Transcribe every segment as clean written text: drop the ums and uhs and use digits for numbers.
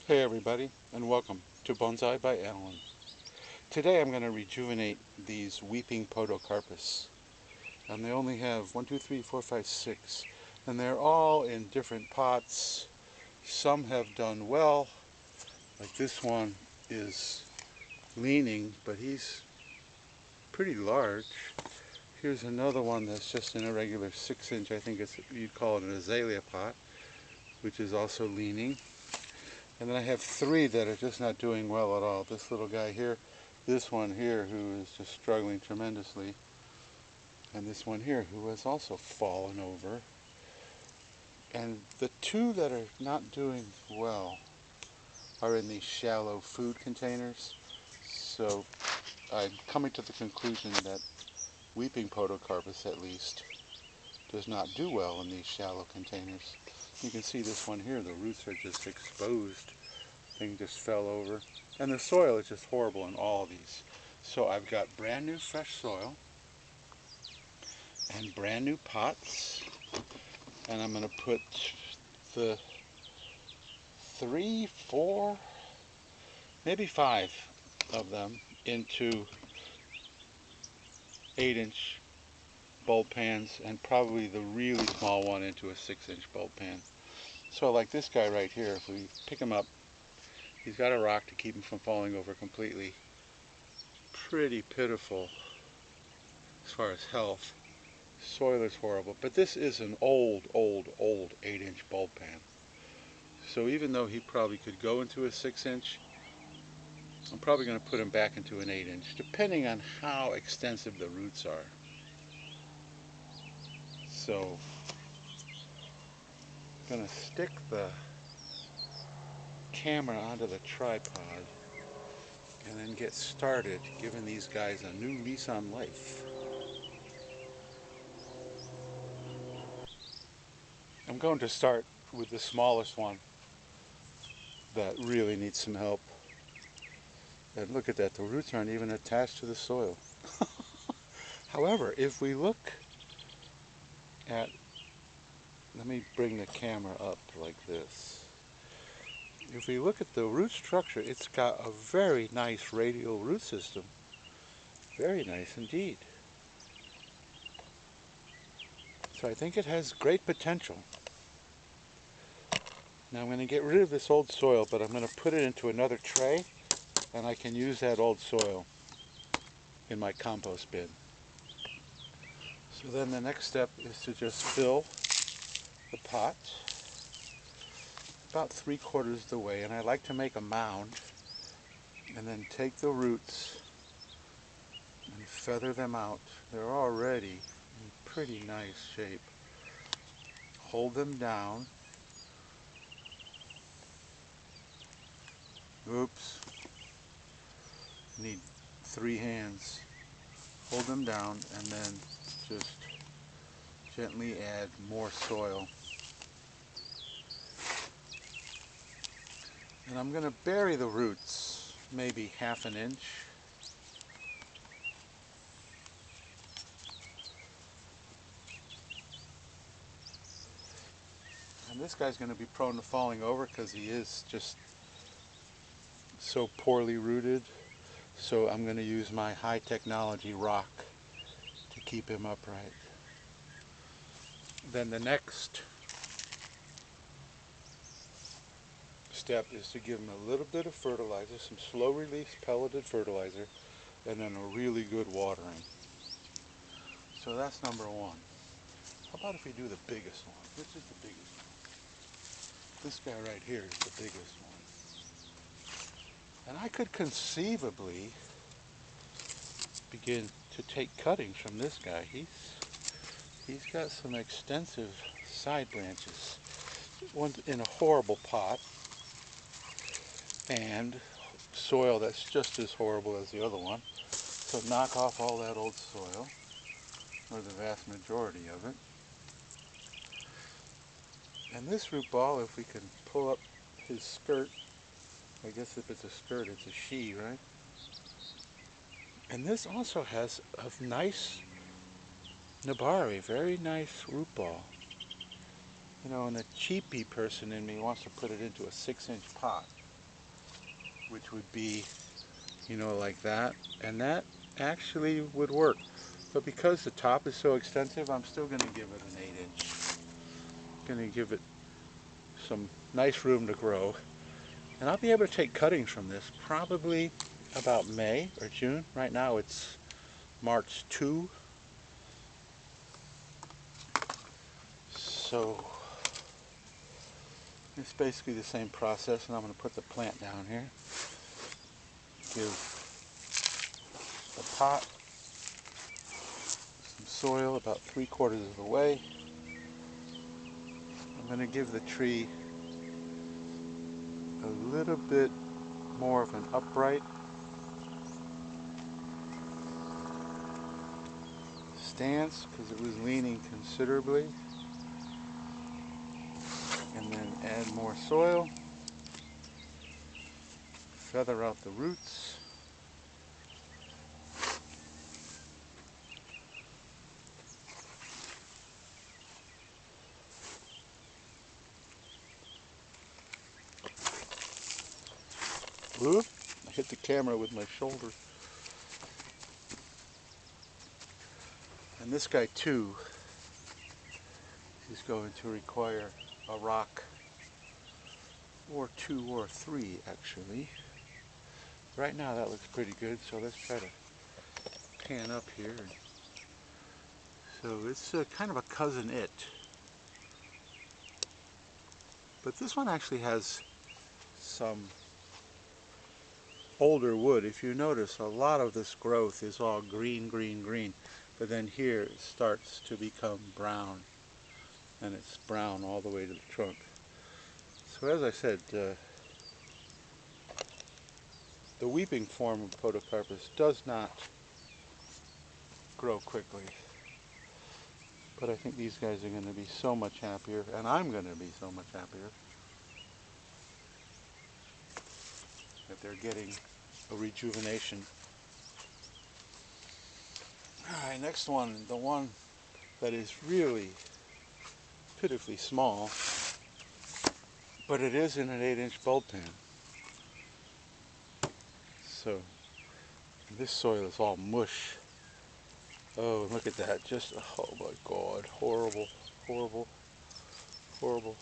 Hey everybody, and welcome to Bonsai by Alan. Today I'm going to rejuvenate these weeping Podocarpus. And they only have 1, 2, 3, 4, 5, 6. And they're all in different pots. Some have done well, like this one is leaning, but he's pretty large. Here's another one that's just in a regular 6-inch, I think you'd call it an azalea pot, which is also leaning. And then I have 3 that are just not doing well at all. This little guy here, this one here who is just struggling tremendously, and this one here who has also fallen over. And the 2 that are not doing well are in these shallow food containers. So I'm coming to the conclusion that weeping Podocarpus, at least, does not do well in these shallow containers. You can see this one here, the roots are just exposed. Thing just fell over. And the soil is just horrible in all of these. So I've got brand new fresh soil and brand new pots. And I'm going to put the 3, 4, maybe 5 of them into 8-inch bulb pans, and probably the really small one into a 6-inch bulb pan. So like this guy right here, if we pick him up, he's got a rock to keep him from falling over completely. Pretty pitiful as far as health. Soil is horrible, but this is an old 8-inch bulb pan. So even though he probably could go into a 6-inch, I'm probably going to put him back into an 8-inch, depending on how extensive the roots are. So I'm going to stick the camera onto the tripod and then get started giving these guys a new lease on life. I'm going to start with the smallest one that really needs some help. And look at that, the roots aren't even attached to the soil. However, if we look at, let me bring the camera up like this. If we look at the root structure, it's got a very nice radial root system. Very nice indeed. So I think it has great potential. Now I'm going to get rid of this old soil, but I'm going to put it into another tray, and I can use that old soil in my compost bin. So then the next step is to just fill the pot about 3/4 of the way, and I like to make a mound and then take the roots and feather them out. They're already in pretty nice shape. Hold them down. Oops. Need 3 hands. Hold them down and then just gently add more soil. And I'm going to bury the roots maybe 1/2 inch. And this guy's going to be prone to falling over because he is just so poorly rooted. So I'm going to use my high technology rock to keep him upright. Then the next step is to give him a little bit of fertilizer, some slow release pelleted fertilizer, and then a really good watering. So that's number 1. How about if we do the biggest one? Which is the biggest one? This guy right here is the biggest one. And I could conceivably begin to take cuttings from this guy. He's got some extensive side branches. One's in a horrible pot, and soil that's just as horrible as the other one. So knock off all that old soil, or the vast majority of it. And this root ball, if we can pull up his skirt, I guess if it's a skirt, it's a she, right? And this also has a nice nabari, very nice root ball. You know, and the cheapy person in me wants to put it into a 6-inch pot. which would be, you know, like that, and that actually would work. But because the top is so extensive, I'm still going to give it an 8-inch. Going to give it some nice room to grow. And I'll be able to take cuttings from this probably about May or June. Right now it's March 2. So it's basically the same process, and I'm going to put the plant down here. Give the pot some soil about 3/4 of the way. I'm going to give the tree a little bit more of an upright stance because it was leaning considerably. And then add more soil, feather out the roots. Whoop, I hit the camera with my shoulder. And this guy too is going to require a rock, or 2 or 3 actually. Right now that looks pretty good, so let's try to pan up here. So it's kind of a cousin it. But this one actually has some older wood. If you notice, a lot of this growth is all green, green, green. But then here it starts to become brown. And it's brown all the way to the trunk. So as I said, the weeping form of Podocarpus does not grow quickly. But I think these guys are going to be so much happier, and I'm going to be so much happier that they're getting a rejuvenation. Alright, next one, the one that is really pitifully small, but it is in an 8-inch bulb pan. So this soil is all mush. Oh, look at that. Just, oh my God. Horrible, horrible, horrible.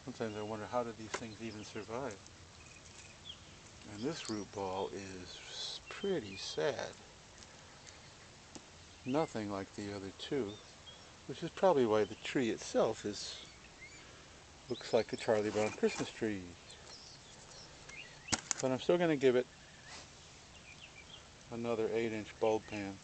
Sometimes I wonder, how did these things even survive? And this root ball is pretty sad. Nothing like the other two, which is probably why the tree itself looks like a Charlie Brown Christmas tree. But I'm still going to give it another 8-inch bulb pan.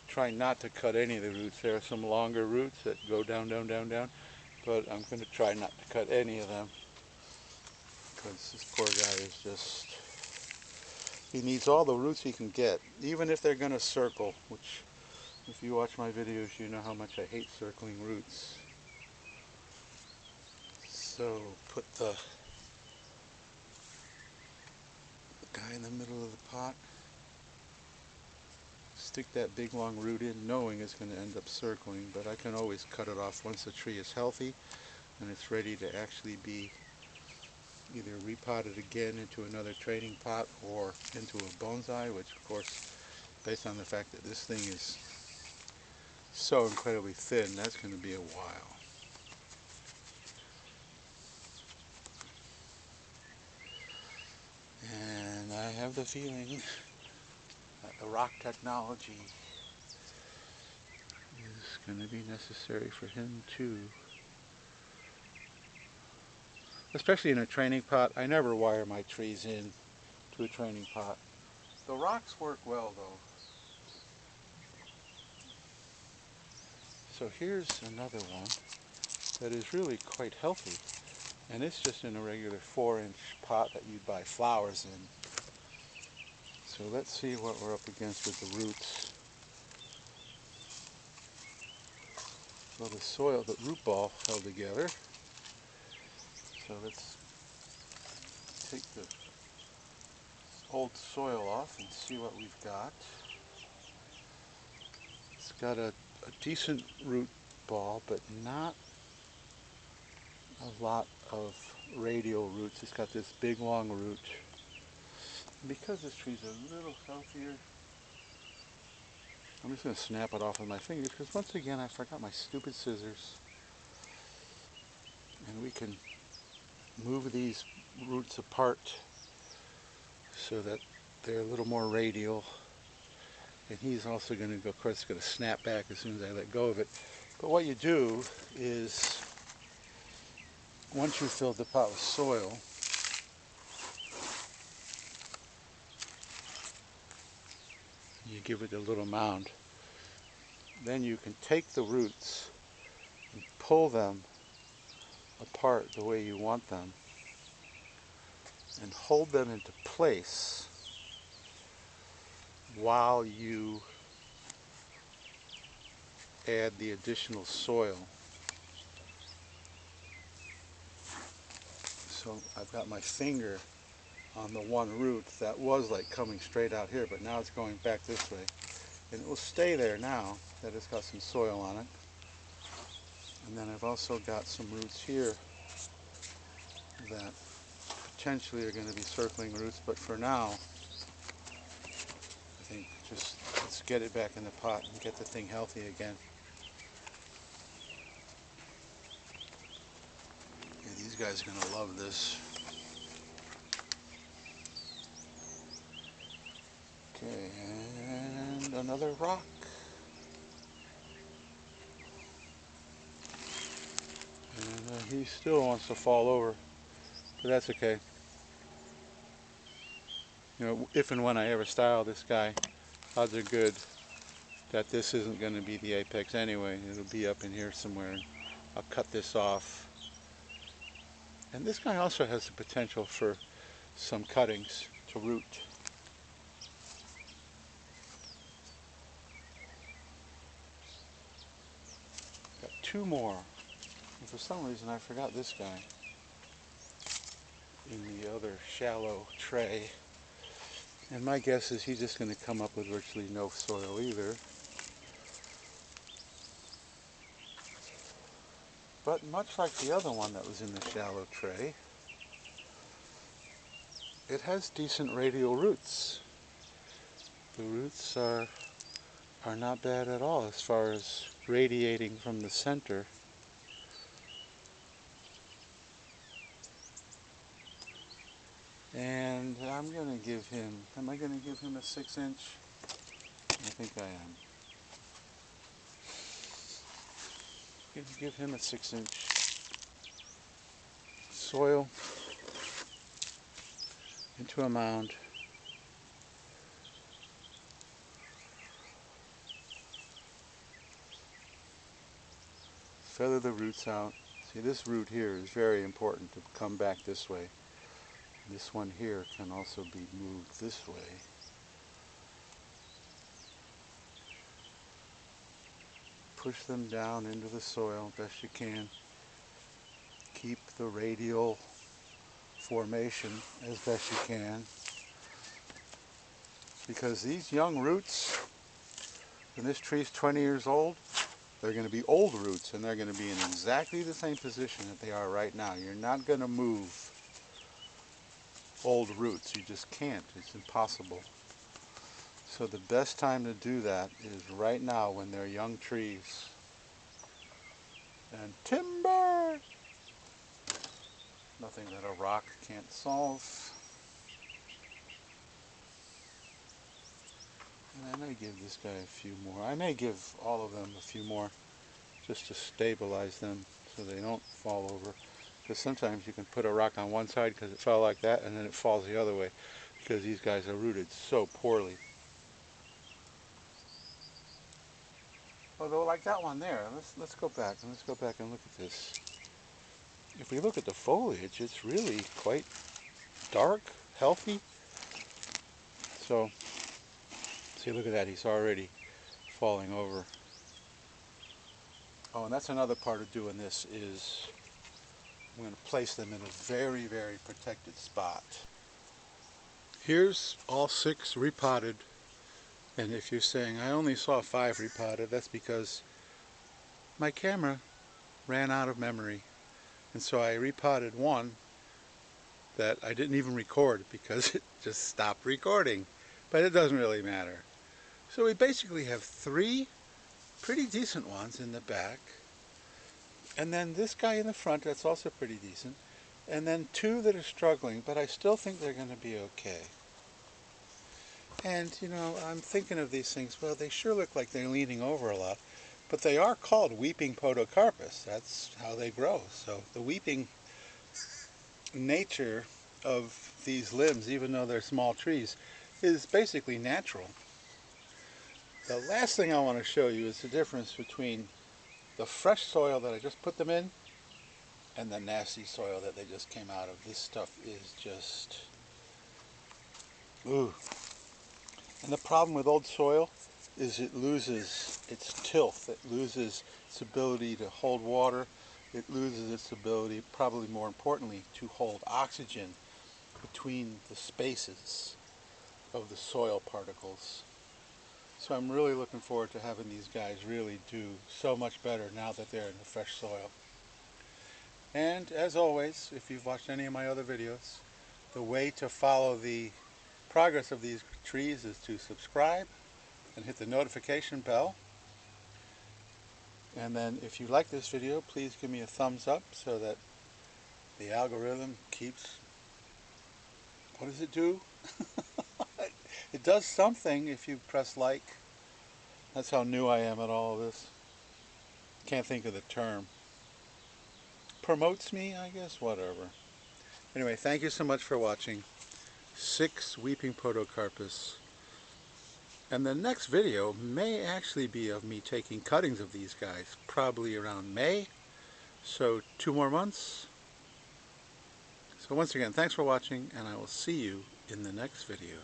Try not to cut any of the roots. There are some longer roots that go down, down, down, down. But I'm going to try not to cut any of them. Because this poor guy is just... he needs all the roots he can get. Even if they're going to circle. Which, if you watch my videos, you know how much I hate circling roots. So, put the guy in the middle of the pot. Stick that big long root in, knowing it's going to end up circling, but I can always cut it off once the tree is healthy and it's ready to actually be either repotted again into another training pot or into a bonsai, which of course, based on the fact that this thing is so incredibly thin, that's going to be a while. And I have the feeling that the rock technology is going to be necessary for him too. Especially in a training pot. I never wire my trees in to a training pot. The rocks work well though. So here's another one that is really quite healthy. And it's just in a regular 4-inch pot that you'd buy flowers in. So let's see what we're up against with the roots. Well, the soil, the root ball held together. So let's take the old soil off and see what we've got. It's got a decent root ball, but not a lot of radial roots. It's got this big long root. And because this tree's a little healthier, I'm just going to snap it off with my fingers because once again I forgot my stupid scissors. And we can move these roots apart so that they're a little more radial. And he's also going to go, of course, going to snap back as soon as I let go of it. But what you do is, once you've filled the pot with soil, you give it a little mound. Then you can take the roots and pull them apart the way you want them and hold them into place while you add the additional soil. So I've got my finger on the one root that was like coming straight out here, but now it's going back this way. And it will stay there now that it's got some soil on it. And then I've also got some roots here that potentially are going to be circling roots, but for now, I think just let's get it back in the pot and get the thing healthy again. Yeah, these guys are going to love this. Okay, and another rock. And he still wants to fall over, but that's okay. You know, if and when I ever style this guy, odds are good that this isn't going to be the apex anyway. It'll be up in here somewhere. I'll cut this off. And this guy also has the potential for some cuttings to root. Got two more. And for some reason I forgot this guy in the other shallow tray. And my guess is he's just going to come up with virtually no soil either. But much like the other one that was in the shallow tray, it has decent radial roots. The roots are not bad at all as far as radiating from the center. And I'm going to give him, am I going to give him a 6-inch? I think I am. Going to give him a 6-inch soil into a mound. Feather the roots out. See, this root here is very important to come back this way. This one here can also be moved this way. Push them down into the soil best you can. Keep the radial formation as best you can. Because these young roots, when this tree's 20 years old, they're going to be old roots and they're going to be in exactly the same position that they are right now. You're not going to move old roots. You just can't. It's impossible. So the best time to do that is right now when they're young trees. And timber! Nothing that a rock can't solve. And I may give this guy a few more. I may give all of them a few more just to stabilize them so they don't fall over. Because sometimes you can put a rock on one side because it fell like that and then it falls the other way because these guys are rooted so poorly. Although like that one there, let's go back and look at this. If we look at the foliage, it's really quite dark, healthy. So, see, look at that, he's already falling over. Oh, and that's another part of doing this is I'm going to place them in a very, very protected spot. Here's all 6 repotted. And if you're saying I only saw 5 repotted, that's because my camera ran out of memory. And so I repotted one that I didn't even record because it just stopped recording. But it doesn't really matter. So we basically have 3 pretty decent ones in the back. And then this guy in the front that's also pretty decent. And then 2 that are struggling, but I still think they're going to be okay. And, you know, I'm thinking of these things, well, they sure look like they're leaning over a lot. But they are called weeping Podocarpus. That's how they grow. So the weeping nature of these limbs, even though they're small trees, is basically natural. The last thing I want to show you is the difference between the fresh soil that I just put them in and the nasty soil that they just came out of. This stuff is just, ooh. And the problem with old soil is it loses its tilth. It loses its ability to hold water. It loses its ability, probably more importantly, to hold oxygen between the spaces of the soil particles. So I'm really looking forward to having these guys really do so much better now that they're in the fresh soil. And as always, if you've watched any of my other videos, the way to follow the progress of these trees is to subscribe and hit the notification bell. And then if you like this video, please give me a thumbs up so that the algorithm keeps, what does it do? It does something if you press like. That's how new I am at all of this. Can't think of the term. Promotes me, I guess, whatever. Anyway, thank you so much for watching. 6 weeping Podocarpus. And the next video may actually be of me taking cuttings of these guys, probably around May. So 2 more months. So once again, thanks for watching, and I will see you in the next video.